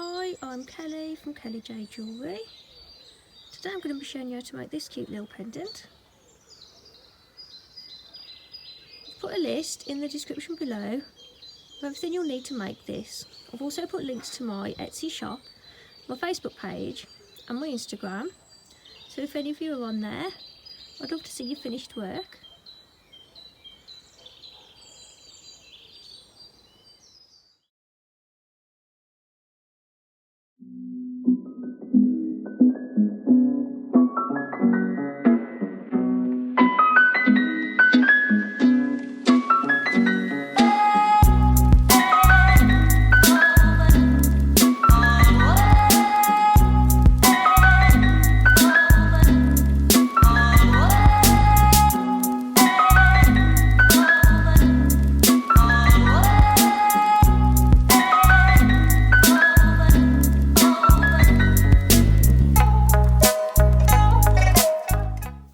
Hi, I'm Kelly from Kelly J Jewellery. Today I'm going to be showing you how to make this cute little pendant. I've put a list in the description below of everything you'll need to make this. I've also put links to my Etsy shop, my Facebook page and my Instagram. So if any of you are on there, I'd love to see your finished work.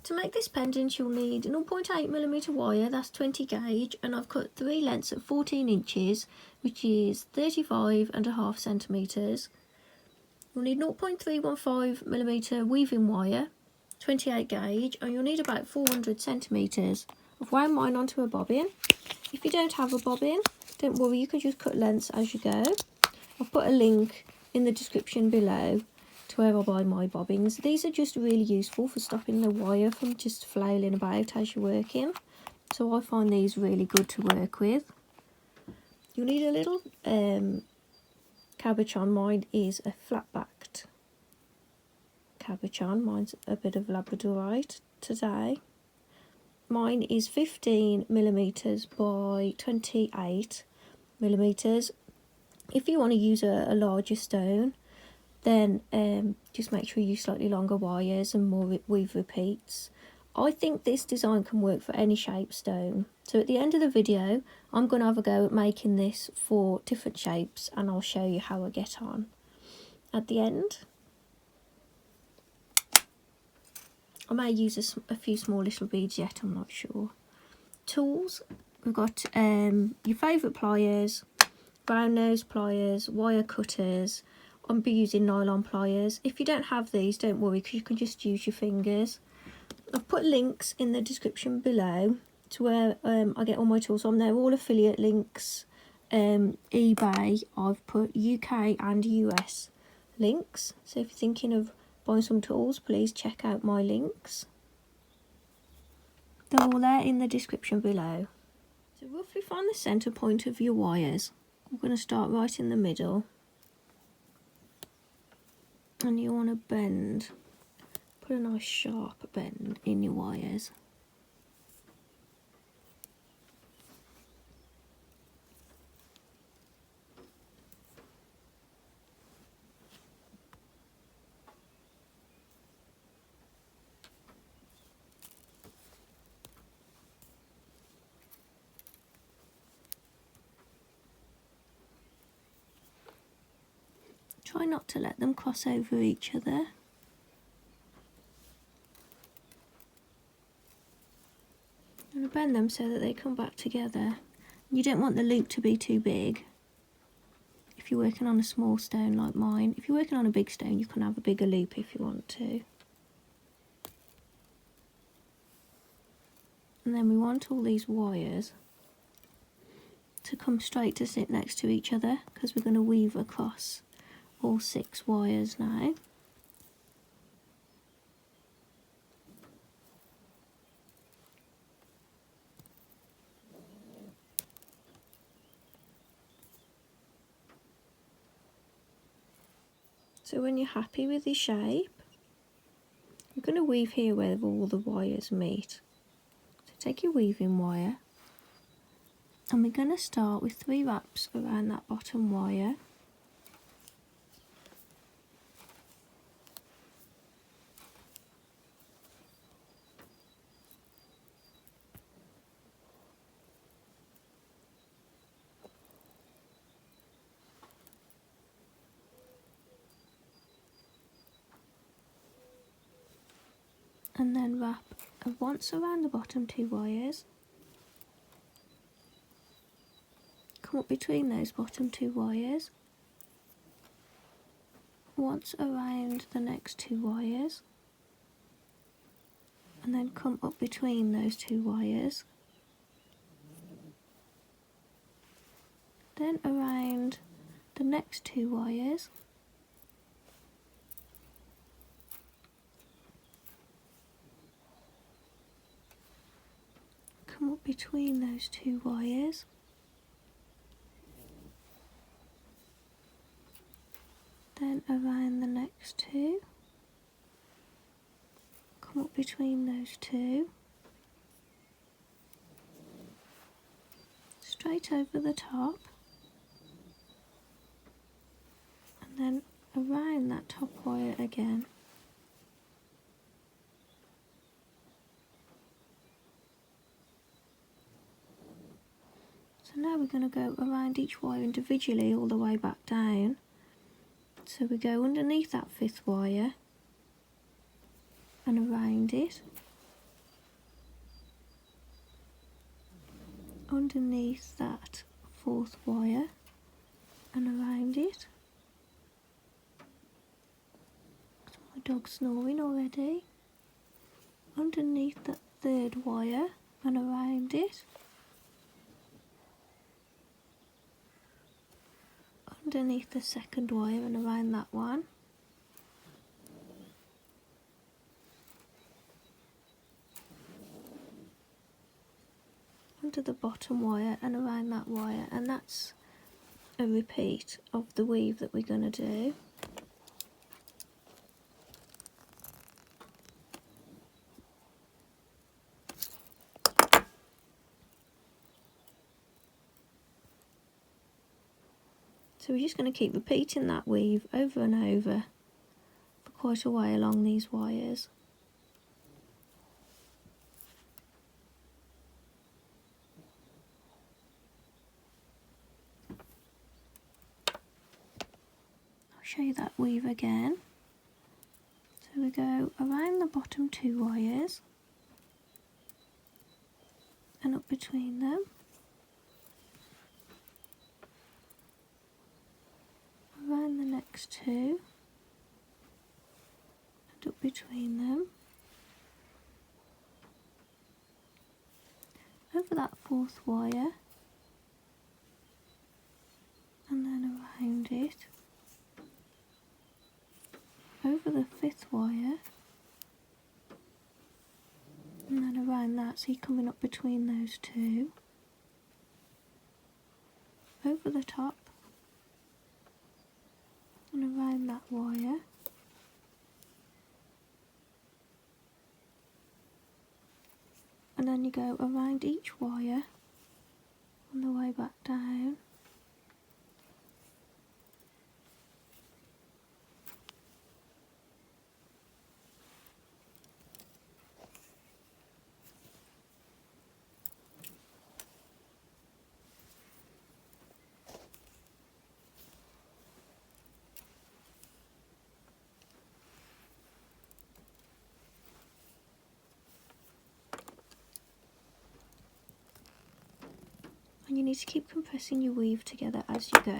To make this pendant you'll need 0.8mm wire, that's 20 gauge, and I've cut 3 lengths at 14 inches, which is 35.5 centimetres. You'll need 0.315mm weaving wire, 28 gauge, and you'll need about 400 centimetres. I've wound mine onto a bobbin. If you don't have a bobbin, don't worry, you can just cut lengths as you go. I've put a link in the description below to where I buy my bobbins. These are just really useful for stopping the wire from just flailing about as you're working. So I find these really good to work with. You'll need a little cabochon. Mine is a flat-backed cabochon. Mine's a bit of labradorite today. Mine is 15mm by 28mm. If you want to use a larger stone, then just make sure you use slightly longer wires and more weave repeats. I think this design can work for any shape stone. So at the end of the video, I'm going to have a go at making this for different shapes, and I'll show you how I get on at the end. I may use a few small little beads yet, I'm not sure. Tools, we've got your favourite pliers, round nose pliers, wire cutters. I'll be using nylon pliers. If you don't have these, don't worry, because you can just use your fingers. I've put links in the description below to where I get all my tools on. They're all affiliate links. eBay, I've put UK and US links. So if you're thinking of buying some tools, please check out my links. They're all there in the description below. So roughly find the centre point of your wires. I'm going to start right in the middle. And you want to bend, put a nice sharp bend in your wires. Try not to let them cross over each other. And bend them so that they come back together. You don't want the loop to be too big if you're working on a small stone like mine. If you're working on a big stone, you can have a bigger loop if you want to. And then we want all these wires to come straight to sit next to each other, because we're going to weave across all 6 wires now. So when you're happy with your shape, you're going to weave here where all the wires meet. So take your weaving wire, and we're going to start with 3 wraps around that bottom wire. And then wrap once around the bottom 2 wires. Come up between those bottom 2 wires. once around the next 2 wires, and then come up between those 2 wires, then around the next 2 wires, come up between those 2 wires, then around the next 2, come up between those 2, straight over the top, and then around that top wire again. So now we're going to go around each wire individually all the way back down. So we go underneath that 5th wire and around it, underneath that 4th wire and around it. My dog's snoring already. Underneath that 3rd wire and around it. Underneath the 2nd wire and around that one. Under the bottom wire and around that wire, and that's a repeat of the weave that we're going to do. So we're just going to keep repeating that weave over and over for quite a way along these wires. I'll show you that weave again. So we go around the bottom 2 wires and up between them. Around the next 2 and up between them, over that 4th wire and then around it, over the 5th wire and then around that, so you're coming up between those 2, over the top and around that wire, and then you go around each wire on the way back down. And you need to keep compressing your weave together as you go.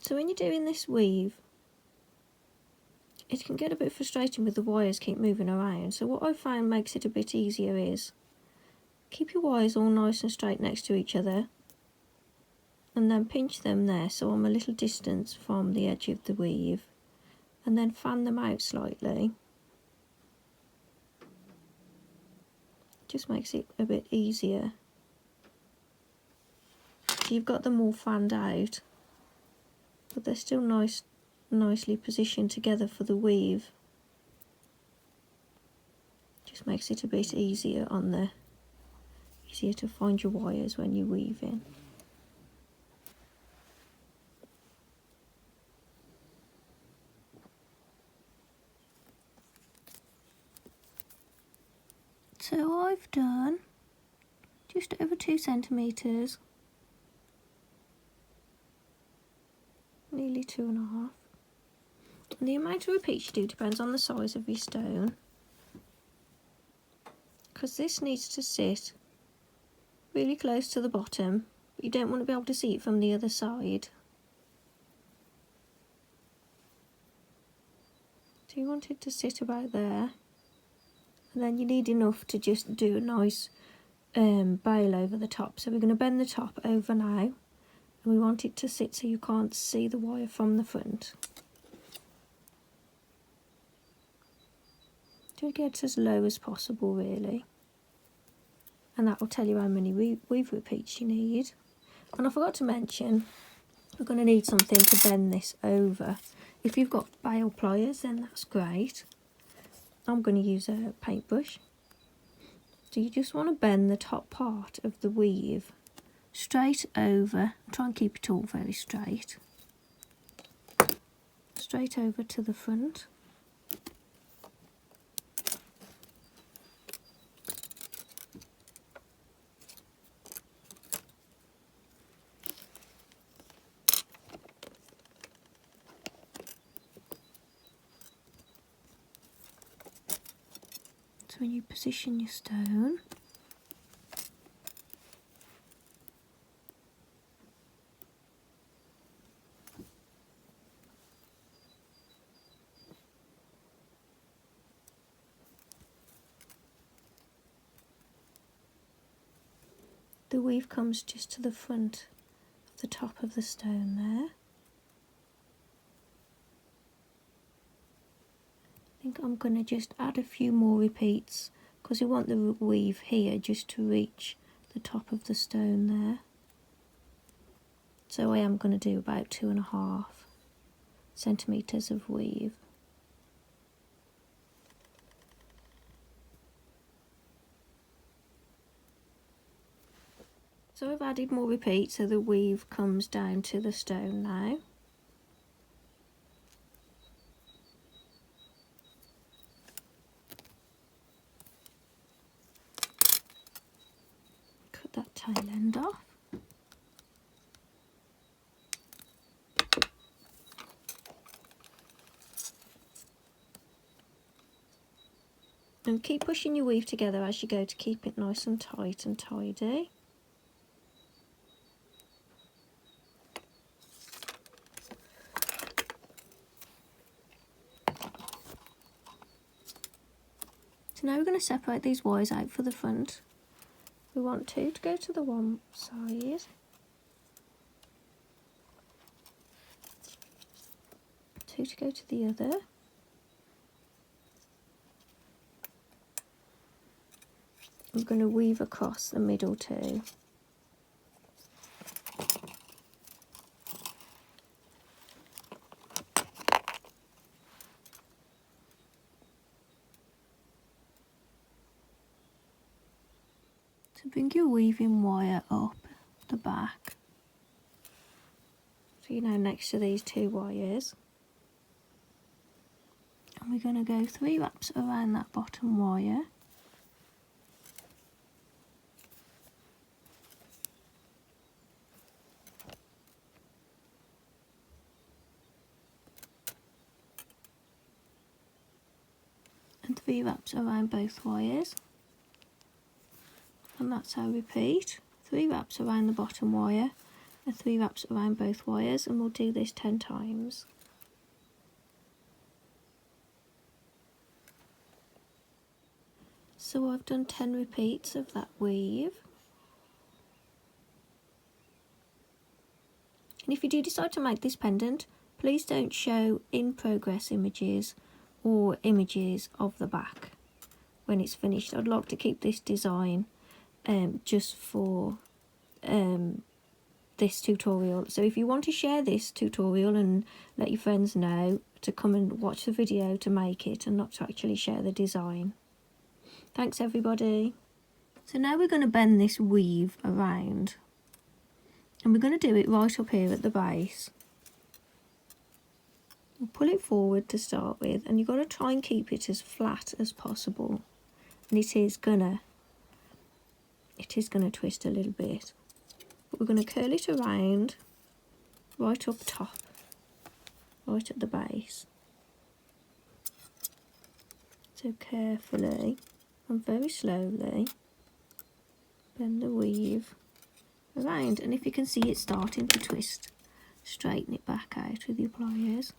So when you're doing this weave, it can get a bit frustrating with the wires keep moving around. So what I find makes it a bit easier is keep your wires all nice and straight next to each other, and then pinch them there so I'm a little distance from the edge of the weave, and then fan them out slightly. Just makes it a bit easier. So you've got them all fanned out, but they're still nicely positioned together for the weave. Just makes it a bit easier easier to find your wires when you're weaving. So I've done just over 2 centimetres, nearly 2.5. And the amount of repeats you do depends on the size of your stone. because this needs to sit really close to the bottom, but you don't want to be able to see it from the other side. So you want it to sit about there, and then you need enough to just do a nice bail over the top. So we're going to bend the top over now, and we want it to sit so you can't see the wire from the front. So it gets as low as possible really, and that will tell you how many weave repeats you need. And I forgot to mention, we're going to need something to bend this over. If you've got bail pliers, then that's great. I'm going to use a paintbrush. So you just want to bend the top part of the weave straight over. Try and keep it all very straight. Straight over to the front. So when you position your stone, the weave comes just to the front of the top of the stone there. I think I'm going to just add a few more repeats because we want the weave here just to reach the top of the stone there. So I am going to do about 2.5 centimetres of weave. So I've added more repeats so the weave comes down to the stone now. Cut that tail end off. And keep pushing your weave together as you go to keep it nice and tight and tidy. So now we're going to separate these wires out for the front. We want two to go to the one side, two to go to the other. I'm going to weave across the middle too. So bring your weaving wire up the back. So you're now next to these two wires. And we're going to go 3 wraps around that bottom wire. And 3 wraps around both wires. And that's how we repeat. 3 wraps around the bottom wire and 3 wraps around both wires, and we'll do this 10 times. So I've done 10 repeats of that weave. And if you do decide to make this pendant, please don't show in progress images or images of the back when it's finished. I'd like to keep this design just for this tutorial. So if you want to share this tutorial and let your friends know to come and watch the video to make it and not to actually share the design. Thanks everybody. So now we're going to bend this weave around, and we're going to do it right up here at the base. We'll pull it forward to start with, and you've got to try and keep it as flat as possible, and it is gonna twist a little bit, but we're going to curl it around right up top, right at the base. So carefully and very slowly bend the weave around, and if you can see it starting to twist, straighten it back out with your pliers.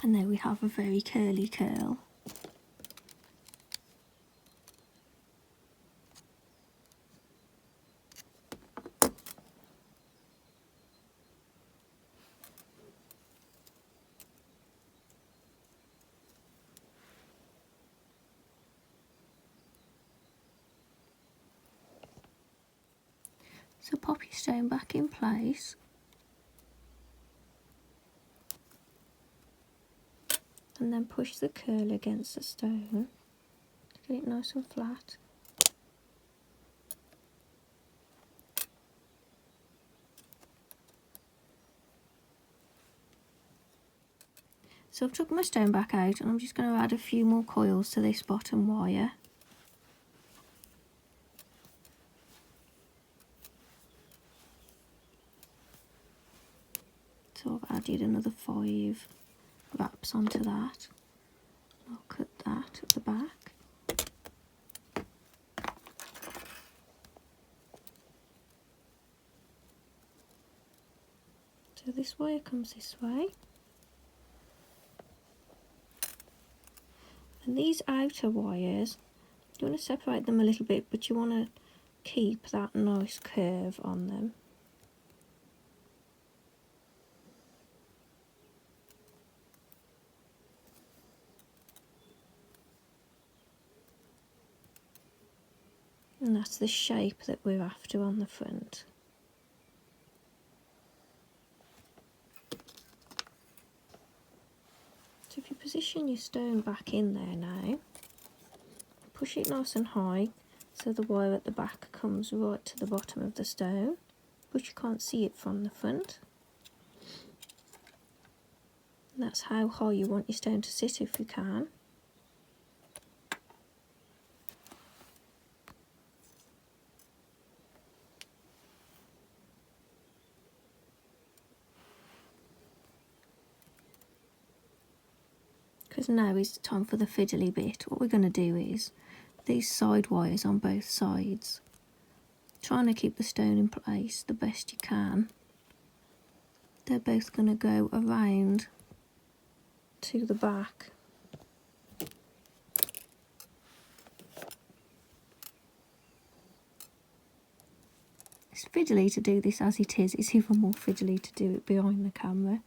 And there we have a very curly curl. So pop your stone back in place, and then push the curl against the stone to get it nice and flat. So I've took my stone back out, and I'm just going to add a few more coils to this bottom wire. So I've added another 5 wraps onto that. I'll cut that at the back. So this wire comes this way. And these outer wires, you want to separate them a little bit, but you want to keep that nice curve on them. And that's the shape that we're after on the front. So if you position your stone back in there now, push it nice and high so the wire at the back comes right to the bottom of the stone, but you can't see it from the front. And that's how high you want your stone to sit if you can. Because now is the time for the fiddly bit. What we're going to do is these side wires on both sides, trying to keep the stone in place the best you can. They're both going to go around to the back. It's fiddly to do this as it is. It's even more fiddly to do it behind the camera.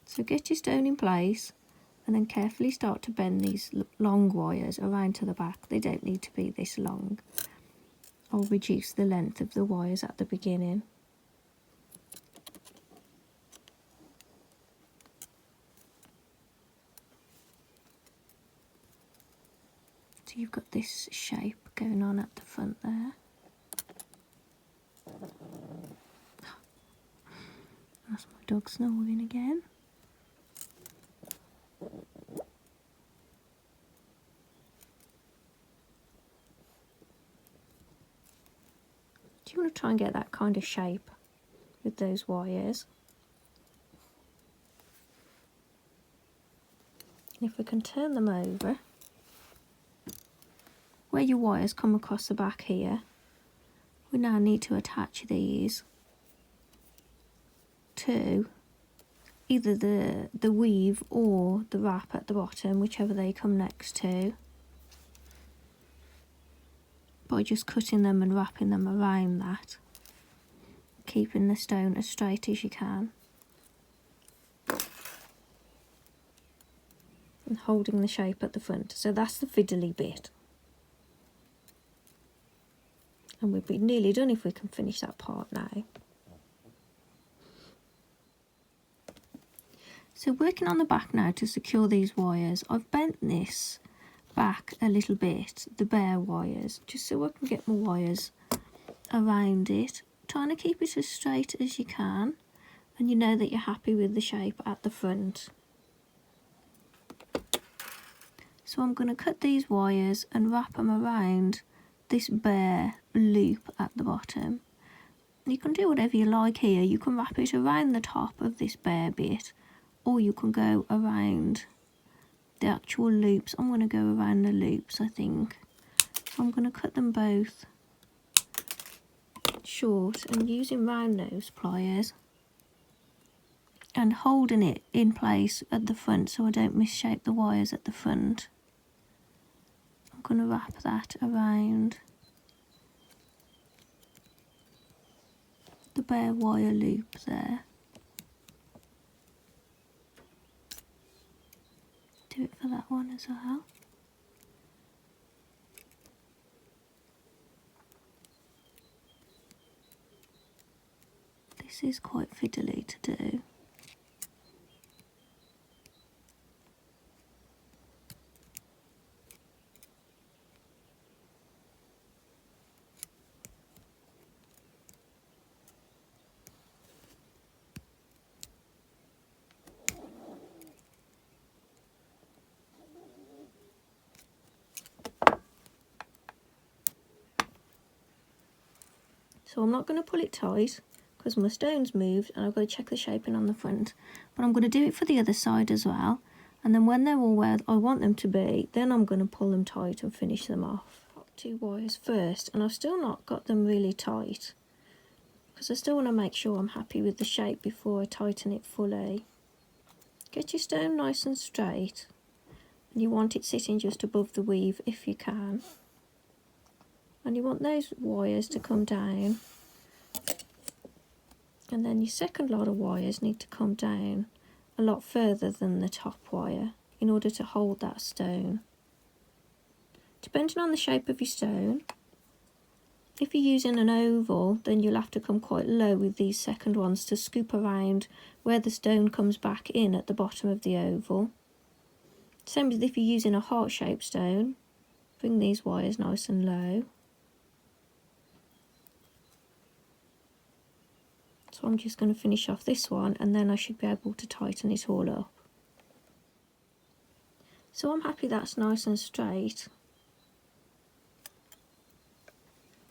So get your stone in place, and then carefully start to bend these long wires around to the back. They don't need to be this long. I'll reduce the length of the wires at the beginning. So you've got this shape going on at the front there. That's my dog snoring again. You want to try and get that kind of shape with those wires. And if we can turn them over, where your wires come across the back here, we now need to attach these to either the weave or the wrap at the bottom, whichever they come next to, by just cutting them and wrapping them around that, keeping the stone as straight as you can and holding the shape at the front. So that's the fiddly bit, and we'll be nearly done if we can finish that part now. So working on the back now to secure these wires, I've bent this back a little bit, the bare wires, just so I can get my wires around it, trying to keep it as straight as you can, and you know that you're happy with the shape at the front. So I'm going to cut these wires and wrap them around this bare loop at the bottom. You can do whatever you like here. You can wrap it around the top of this bare bit, or you can go around the actual loops. I'm going to go around the loops, I think. So I'm going to cut them both short and using round nose pliers and holding it in place at the front so I don't misshape the wires at the front. I'm going to wrap that around the bare wire loop there. Do it for that one as well. This is quite fiddly to do. So I'm not going to pull it tight because my stone's moved and I've got to check the shaping on the front. But I'm going to do it for the other side as well. And then when they're all where I want them to be, then I'm going to pull them tight and finish them off. Got 2 wires first, and I've still not got them really tight because I still want to make sure I'm happy with the shape before I tighten it fully. Get your stone nice and straight, and you want it sitting just above the weave if you can. And you want those wires to come down, and then your second lot of wires need to come down a lot further than the top wire in order to hold that stone. Depending on the shape of your stone, if you're using an oval, then you'll have to come quite low with these second ones to scoop around where the stone comes back in at the bottom of the oval. Same as if you're using a heart-shaped stone, bring these wires nice and low. So I'm just going to finish off this one and then I should be able to tighten it all up. So I'm happy that's nice and straight.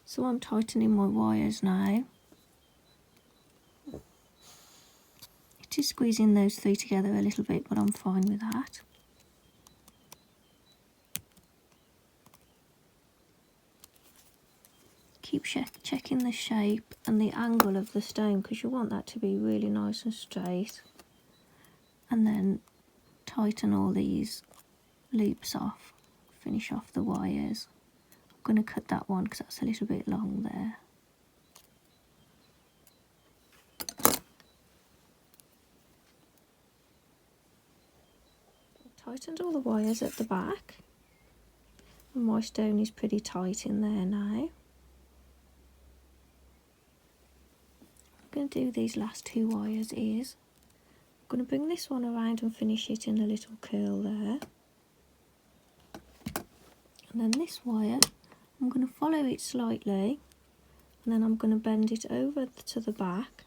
So I'm tightening my wires now. It is squeezing those 3 together a little bit, but I'm fine with that. Keep checking the shape and the angle of the stone because you want that to be really nice and straight. And then tighten all these loops off, finish off the wires. I'm going to cut that one because that's a little bit long there. I've tightened all the wires at the back and my stone is pretty tight in there now. I'm going to do these last 2 wires is I'm going to bring this one around and finish it in a little curl there. And then this wire, I'm going to follow it slightly and then I'm going to bend it over to the back,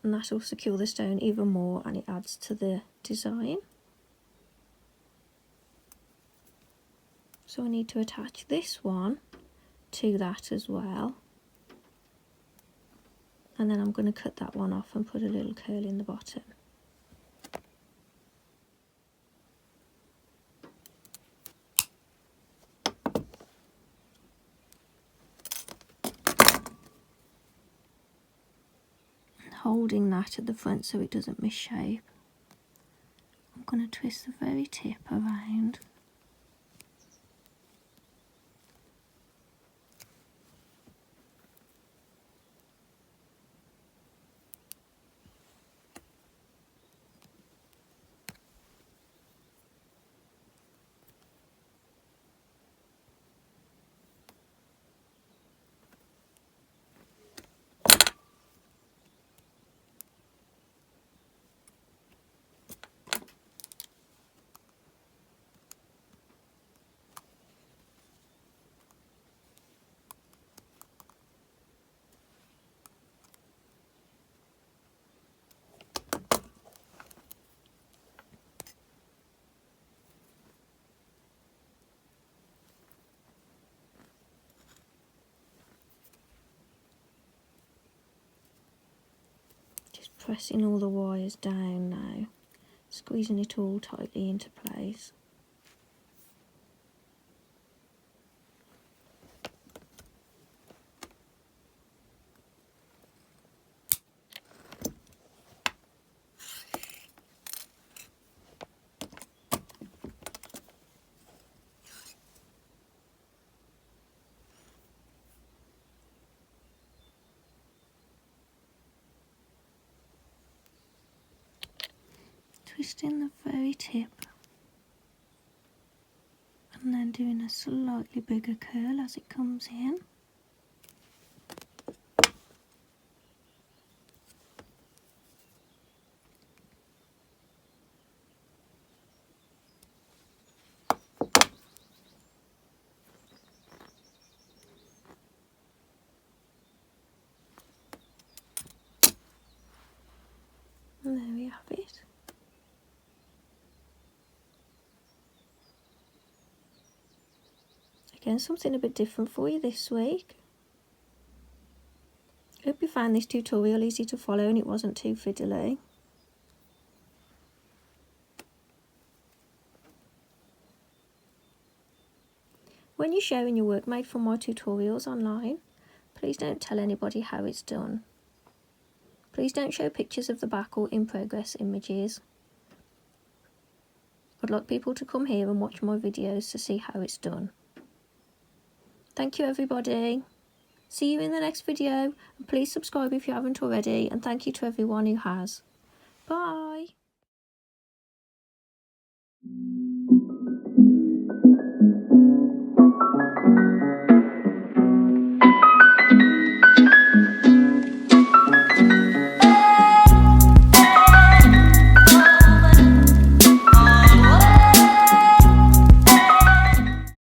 and that will secure the stone even more and it adds to the design. So I need to attach this one to that as well. And then I'm going to cut that one off and put a little curl in the bottom. And holding that at the front so it doesn't misshape, I'm going to twist the very tip around. pressing all the wires down now, squeezing it all tightly into place. Twisting the very tip and then doing a slightly bigger curl as it comes in. And there we have it. Again, something a bit different for you this week. Hope you found this tutorial easy to follow and it wasn't too fiddly. When you're sharing your work made from my tutorials online, please don't tell anybody how it's done. Please don't show pictures of the back or in progress images. I'd like people to come here and watch my videos to see how it's done. Thank you everybody. See you in the next video, and please subscribe if you haven't already, and thank you to everyone who has. Bye.